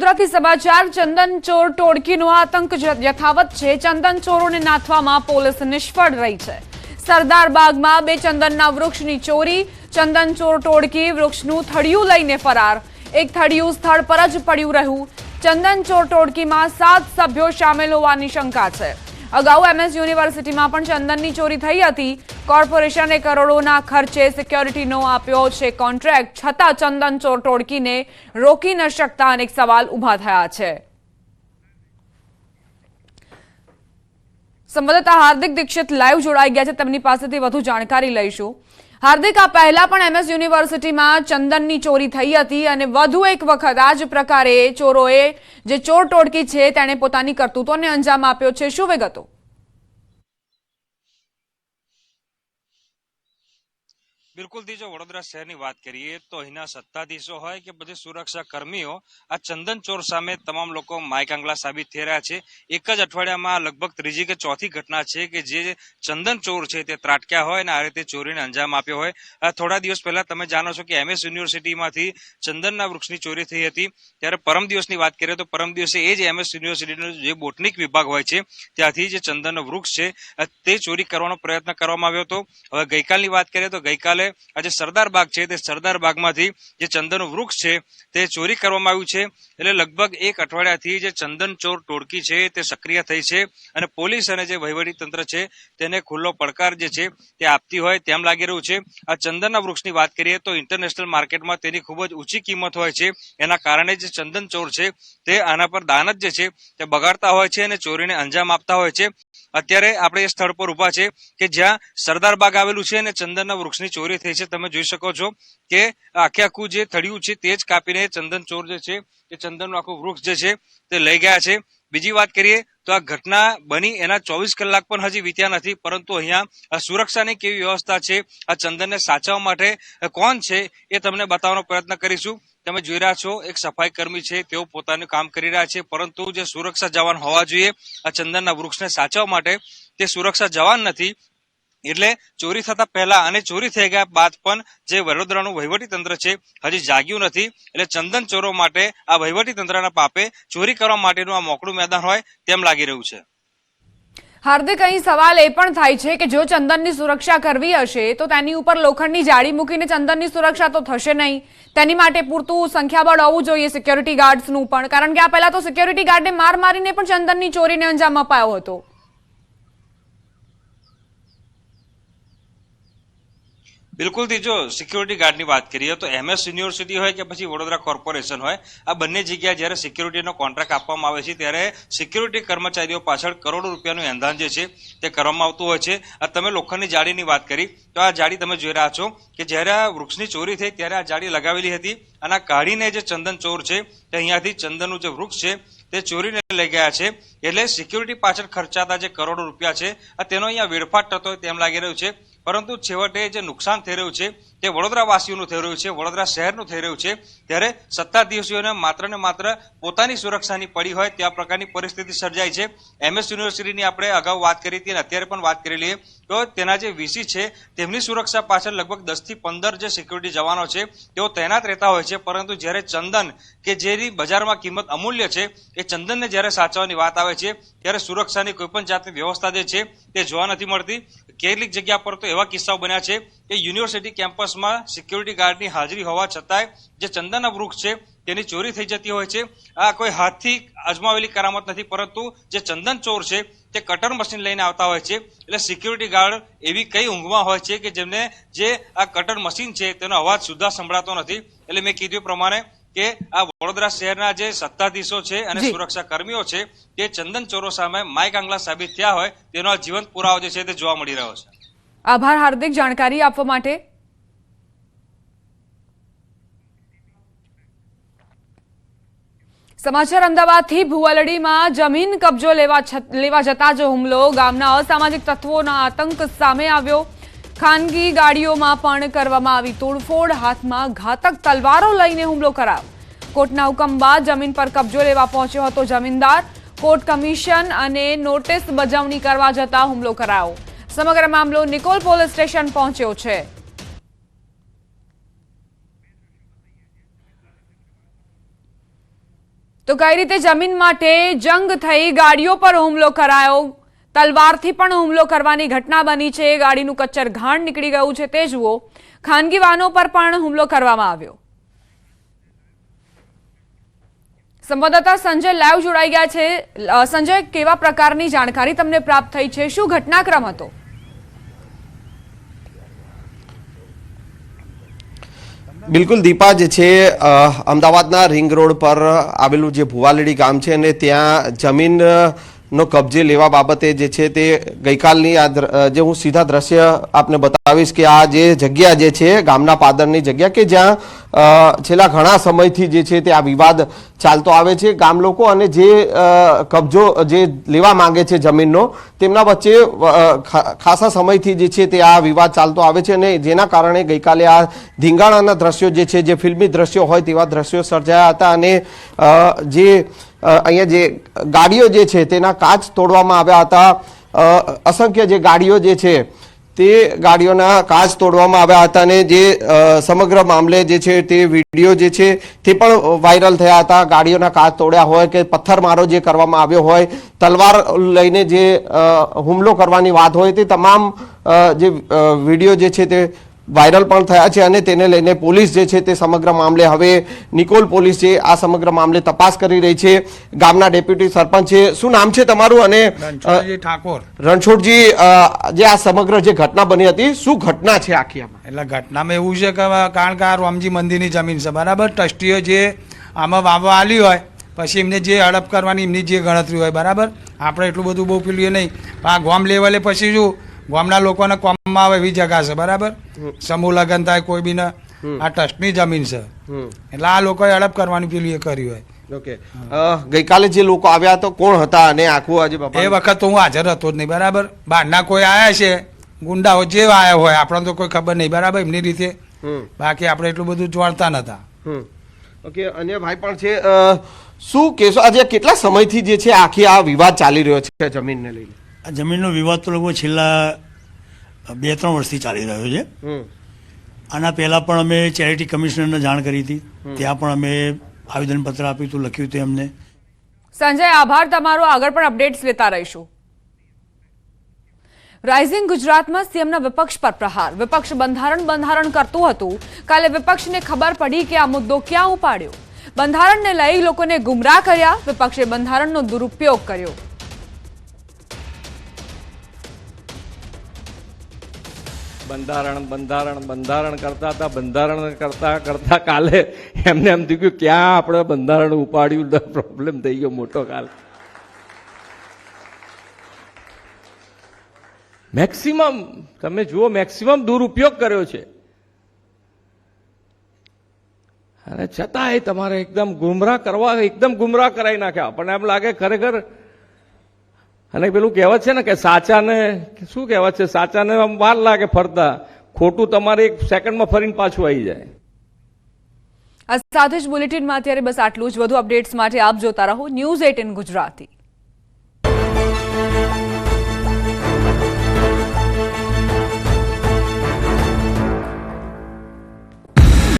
વડોદરાથી સમાચાર ચંદન ચોર ટોળકીનો આતંક યથાવત છે। ચંદન ચોરોને નાથવામાં પોલીસ નિષ્ફળ રહી છે। સરદારબાગમાં બે ચંદનના વૃક્ષની ચોરી। ચંદન ચોર ટોળકી વૃક્ષનું થડિયું લઈને ફરાર। એક થડિયું સ્થળ પર જ પડ્યું રહ્યું। ચંદન ચોર ટોળકીમાં 7 સભ્યો સામેલ હોવાની શંકા છે। અગાઉ એમએસ યુનિવર્સિટીમાં પણ ચંદનની ચોરી થઈ હતી। કોર્પોરેશને કરોડોના ખર્ચે સિક્યોરિટીનો આપ્યો છે કોન્ટ્રાક્ટ, છતાં ચંદન ચોર ટોળકીને રોકી ન શકતા અનેક સવાલ ઊભા થયા છે। સંવાદદાતા હાર્દિક દીક્ષિત લાઈવ જોડાઈ ગયા છે, તેમની પાસેથી વધુ જાણકારી લઈશું। હાર્દિક, આ પહેલા પણ એમએસ યુનિવર્સિટીમાં ચંદનની ચોરી થઈ હતી અને વધુ એક વખત આ જ પ્રકારે ચોરોએ જે ચોર ટોળકી છે તેણે પોતાની કરતૂતોને અંજામ આપ્યો છે, શું વિગતો? બિલકુલ થી જો વડોદરા શહેરની વાત કરીએ તો અહીંના સત્તાધીશો હોય કે પછી સુરક્ષા કર્મીઓ આ ચંદન ચોર સામે તમામ લોકો માયકાંગલા સાબિત થઈ રહ્યા છે। એક જ અઠવાડિયામાં લગભગ ત્રીજી કે ચોથી ઘટના છે કે જે ચંદન ચોર છે તે ત્રાટક્યા હોય અને આ રીતે ચોરીને અંજામ આપ્યો હોય। થોડા દિવસ પહેલા તમે જાણો છો કે એમએસ યુનિવર્સિટીમાંથી ચંદનના વૃક્ષની ચોરી થઈ હતી, ત્યારે પરમ દિવસની વાત કરીએ તો પરમ દિવસે એ જ એમએસ યુનિવર્સિટીનો જે બોટનિક વિભાગ હોય છે ત્યાંથી જે ચંદનનો વૃક્ષ છે તે ચોરી કરવાનો પ્રયત્ન કરવામાં આવ્યો હતો। હવે ગઈકાલની વાત કરીએ તો ગઈકાલે આજે સરદારબાગ છે તે સરદારબાગમાંથી જે ચંદનનું વૃક્ષ છે તે ચોરી કરવામાં આવ્યું છે। એટલે લગભગ એક અઠવાડિયાથી જે ચંદન ચોર ટોળકી છે તે સક્રિય થઈ છે અને પોલીસ અને જે વહીવટી તંત્ર છે તેને ખુલ્લો પડકાર જે છે તે આપતી હોય તેમ લાગી રહ્યું છે। આ ચંદનના વૃક્ષની વાત કરીએ તો ઇન્ટરનેશનલ માર્કેટમાં તેની ખૂબ જ ઊંચી કિંમત હોય છે, એના કારણે જે ચંદન ચોર છે તે આના પર દાનત જે છે તે બગાડતા હોય છે અને ચોરીને અંજામ આપતા હોય છે। અત્યારે આપણે એ સ્થળ પર ઉભા છે કે જ્યાં સરદારબાગ આવેલું છે અને ચંદનના વૃક્ષની ચોરી થઈ છે। તમે જોઈ શકો છો કે આખે આખું જે થડિયું છે તે જ કાપીને ચંદન ચોર જે છે તે ચંદનનું આખું વૃક્ષ જે છે તે લઈ ગયા છે। બીજી વાત કરીએ તો આ ઘટના બની એના 24 કલાક પણ હજી વીત્યા નથી, પરંતુ અહીંયા સુરક્ષાની કેવી વ્યવસ્થા છે, આ ચંદનને સાચવવા માટે કોણ છે એ તમને બતાવવાનો પ્રયત્ન કરીશું। તમે જોઈ રહ્યા છો એક સફાઈ કર્મી છે, તેઓ પોતાનું કામ કરી રહ્યા છે, પરંતુ જે સુરક્ષા જવાન હોવા જોઈએ આ ચંદનના વૃક્ષને સાચવવા માટે તે સુરક્ષા જવાન નથી। એટલે ચોરી થતા પહેલા અને ચોરી થઈ ગયા બાદ પણ જે વડોદરાનું વહીવટી તંત્ર છે હજી જાગ્યું નથી। એટલે ચંદન ચોરો માટે આ વહીવટી તંત્રના પાપે ચોરી કરવા માટેનું આ મોકળું મેદાન હોય તેમ લાગી રહ્યું છે। હાર્દિક, અહીં સવાલ એ પણ થાય છે કે જો ચંદનની સુરક્ષા કરવી હશે તો તેની ઉપર લોખંડની જાળી મૂકીને ચંદનની સુરક્ષા તો થશે નહીં। તેની માટે પૂરતું સંખ્યાબળ હોવું જોઈએ સિક્યોરિટી ગાર્ડ્સનું પણ, કારણ કે આ પહેલા તો સિક્યોરિટી ગાર્ડને માર મારીને પણ ચંદનની ચોરીને અંજામ અપાયો હતો। બિલકુલ થી જો સિક્યોરિટી ગાર્ડની વાત કરીએ તો એમએસ યુનિવર્સિટી હોય કે પછી વડોદરા કોર્પોરેશન હોય, આ બંને જગ્યાએ જ્યારે સિક્યોરિટીનો કોન્ટ્રાક્ટ આપવામાં આવે છે ત્યારે સિક્યોરિટી કર્મચારીઓ પાછળ કરોડો રૂપિયાનું એંધાન જે છે તે કરવામાં આવતું હોય છે। આ તમે લોખંડની જાળીની વાત કરી તો આ જાળી તમે જોઈ રહ્યા છો કે જ્યારે આ વૃક્ષની ચોરી થઈ ત્યારે આ જાળી લગાવેલી હતી અને આ કાઢીને જે ચંદન ચોર છે તે અહીંયાથી ચંદનનું જે વૃક્ષ છે તે ચોરીને લઈ ગયા છે। એટલે સિક્યોરિટી પાછળ ખર્ચાતા જે કરોડો રૂપિયા છે આ તેનો અહીંયા વેડફાટ થતો હોય તેમ લાગી રહ્યું છે, પરંતુ છેવટે જે નુકસાન થઈ રહ્યું છે તે વડોદરા વાસીઓનું થઈ રહ્યું છે, વડોદરા શહેરનું થઈ રહ્યું છે। ત્યારે સત્તાધીશોને માત્ર ને માત્ર પોતાની સુરક્ષાની પડી હોય ત્યાં પ્રકારની પરિસ્થિતિ સર્જાઈ છે। એમએસ યુનિવર્સિટીની આપણે અગાઉ વાત કરી હતી અને અત્યારે પણ વાત કરી લઈએ તો તેના જે વીસી છે તેમની સુરક્ષા પાછળ લગભગ 10 થી 15 જે સિક્યુરિટી જવાનો છે તેઓ તૈનાત રહેતા હોય છે, પરંતુ જ્યારે ચંદન કે જેની બજારમાં કિંમત અમૂલ્ય છે એ ચંદનને જ્યારે સાચવવાની વાત આવે છે ત્યારે સુરક્ષાની કોઈ પણ જાતની વ્યવસ્થા જે છે તે જોવા નથી મળતી। કેટલીક જગ્યા પર તો એવા કિસ્સાઓ બન્યા છે કે યુનિવર્સિટી કેમ્પસમાં સિક્યોરિટી ગાર્ડની હાજરી હોવા છતાંય જે ચંદનના વૃક્ષ છે તેની ચોરી થઈ જતી હોય છે। આ કોઈ હાથથી અજમાવેલી કરામત નથી, પરંતુ જે ચંદન ચોર છે તે કટર મશીન લઈને આવતા હોય છે। એટલે સિક્યોરિટી ગાર્ડ એવી કઈ ઊંઘમાં હોય છે કે જેમને જે આ કટર મશીન છે તેનો અવાજ સુદ્ધા સંભળાતો નથી। એટલે મેં કીધું પ્રમાણે કે આ વડોદરા શહેરના જે સત્તાધીશો છે અને સુરક્ષા કર્મીઓ છે તે ચંદન ચોરો સામે માયકાંગલા સાબિત થયા હોય તેનો આ જીવંત પુરાવો જે છે તે જોવા મળી રહ્યો છે। આભાર હાર્દિક જાણકારી આપવા માટે। સમાચાર અમદાવાદથી ભુવાલડીમાં જમીન કબજો લેવા જતા જ હુમલો, ગામના અસામાજિક તત્વોના આતંક સામે આવ્યો। ખાનગી ગાડીઓમાં પણ કરવામાં આવી તોડફોડ, હાથમાં ઘાતક તલવારો લઈને હુમલો કરાયો। કોર્ટના હુકમ બાદ જમીન પર કબજો લેવા પહોંચ્યો હતો જમીનદાર। કોર્ટ કમિશન અને નોટિસ બજાવણી કરવા જતા હુમલો કરાયો। સમગ્ર મામલો નિકોલ પોલીસ સ્ટેશન પહોંચ્યો છે। તો કઈ રીતે જમીન માટે જંગ થઈ ગાડીઓ પર હુમલો કરાયો, તલવારથી પણ હુમલો કરવાની ઘટના બની છે, ગાડીનું કચ્ચર ઘાણ નીકળી ગયું છે તે જુઓ, ખાનગી વાહનો પર પણ હુમલો કરવામાં આવ્યો। સંવાદદાતા સંજય લાઈવ જોડાઈ ગયા છે। સંજય, કેવા પ્રકારની જાણકારી તમને પ્રાપ્ત થઈ છે, શું ઘટનાક્રમ હતો? બિલકુલ દીપા, જે છે અમદાવાદના રિંગ રોડ પર આવેલું જે ભુવાલેડી ગામ છે અને ત્યાં જમીનનો કબજે લેવા બાબતે જે છે તે ગઈકાલની જે હું સીધા દ્રશ્ય આપને બતાવીશ કે આ જે જગ્યા જે છે ગામના પાદરની જગ્યા કે જ્યાં છેલ્લા ઘણા સમયથી જે છે તે આ વિવાદ ચાલતો આવે છે। ગામ લોકો અને જે કબજો જે લેવા માંગે છે જમીનનો તેમના વચ્ચે ખાસા સમયથી જે છે તે આ વિવાદ ચાલતો આવે છે અને જેના કારણે ગઈકાલે આ ધીંગાણાના દ્રશ્યો જે છે જે ફિલ્મી દ્રશ્યો હોય તેવા દ્રશ્યો સર્જાયા હતા અને જે અહીંયા જે ગાડીઓ જે છે તેના કાચ તોડવામાં આવ્યા હતા। અસંખ્ય જે ગાડીઓ જે છે તે ગાડીઓના કાચ તોડવામાં આવ્યા હતા અને જે સમગ્ર મામલે જે છે તે વિડીયો જે છે તે પણ વાયરલ થયા હતા। ગાડીઓના કાચ તોડ્યા હોય કે પથ્થરમારો જે કરવામાં આવ્યો હોય, તલવાર લઈને જે હુમલો કરવાની વાત હોય, તે તમામ જે વિડીયો જે છે તે વાયરલ પણ થયા છે અને તેને લઈને પોલીસ જે છે તે સમગ્ર મામલે હવે નિકોલ પોલીસ છે આ સમગ્ર મામલે તપાસ કરી રહી છે। ગામના ડેપ્યુટી સરપંચ છે, શું નામ છે તમારું? અને ઠાકોર રણછોડજી, જે આ સમગ્ર જે ઘટના બની હતી, શું ઘટના છે આખી આમાં? એટલે ઘટનામાં એવું છે કે કારણ કે આ રામજી મંદિરની જમીન છે, બરાબર। ટ્રસ્ટીઓ જે આમાં વાવવા આલી હોય પછી એમને જે હડપ કરવાની એમની જે ગણતરી હોય, બરાબર। આપણે એટલું બધું બહુ પેલું એ નહીં, પણ આ ગામ લેવલે પછી શું ગામના લોકોને કોમમાં આવે એવી જગા છે, બરાબર। સમૂહ લગ્ન થાય કોઈ બી આ ટ્રસ્ટની જમીન છે, એટલે આ લોકોએ હડપ કરવાની પેલું એ કર્યું હોય। ઓકે, ગઈકાલે જે લોકો આવ્યા તો કોણ હતા અને આખું આજે એ વખત તો હું હાજર હતો જ નહીં, બરાબર। બહારના કોઈ આયા છે ગુંડાઓ જે આયા હોય, આપણને તો કોઈ ખબર નહીં, બરાબર, એમની રીતે, બાકી આપણે એટલું બધું જાણતા નતા। ઓકે, અન્ય ભાઈ પણ છે, શું કહેશો આજે કેટલા સમયથી જે છે આખી આ વિવાદ ચાલી રહ્યો છે જમીનને લઈને? આ જમીનનો વિવાદ તો લગભગ છેલ્લા 2-3 વર્ષથી ચાલી રહ્યો છે। આના પહેલાં પણ અમે ચેરિટી કમિશનરને જાણ કરી હતી, ત્યાં પણ અમે આવેદનપત્ર આપ્યું હતું, લખ્યું હતું એમને। સંજય, આભાર તમારો, આગળ પણ અપડેટ્સ લેતા રહીશું। રાઇઝિંગ ગુજરાતમાં સીએમના વિપક્ષ પર પ્રહાર, વિપક્ષ બંધારણ કરતું હતું, કાલે વિપક્ષને ખબર પડી કે આ મુદ્દો ક્યાં ઉપાડ્યો, બંધારણને લઈ લોકોને ગુમરાહ કર્યા, વિપક્ષે બંધારણનો દુરુપયોગ કર્યો। બંધારણ કરતા હતા, બંધારણ કરતા કાલે એમને એમ થયું કે ક્યાં આપણે બંધારણ ઉપાડ્યું, પ્રોબ્લેમ થઈ ગયો મોટો। કાલ મેક્સિમમ તમે જુઓ, મેક્સિમમ દુરુપયોગ કર્યો છે અને છતાંય તમારે એકદમ ગુમરાહ કરવા, એકદમ ગુમરાહ કરાવી નાખ્યા। આપણને એમ લાગે ખરેખર, અને પેલું કહેવત છે ને કે સાચાને શું કહેવત છે, સાચાને આમ વાર લાગે ફરતા, ખોટું તમારે 1 સેકન્ડમાં ફરીને પાછું આવી જાય। આ સાથે જ બુલેટિનમાં અત્યારે બસ આટલું જ। વધુ અપડેટ્સ માટે આપ જોતા રહો News 18 ગુજરાતી।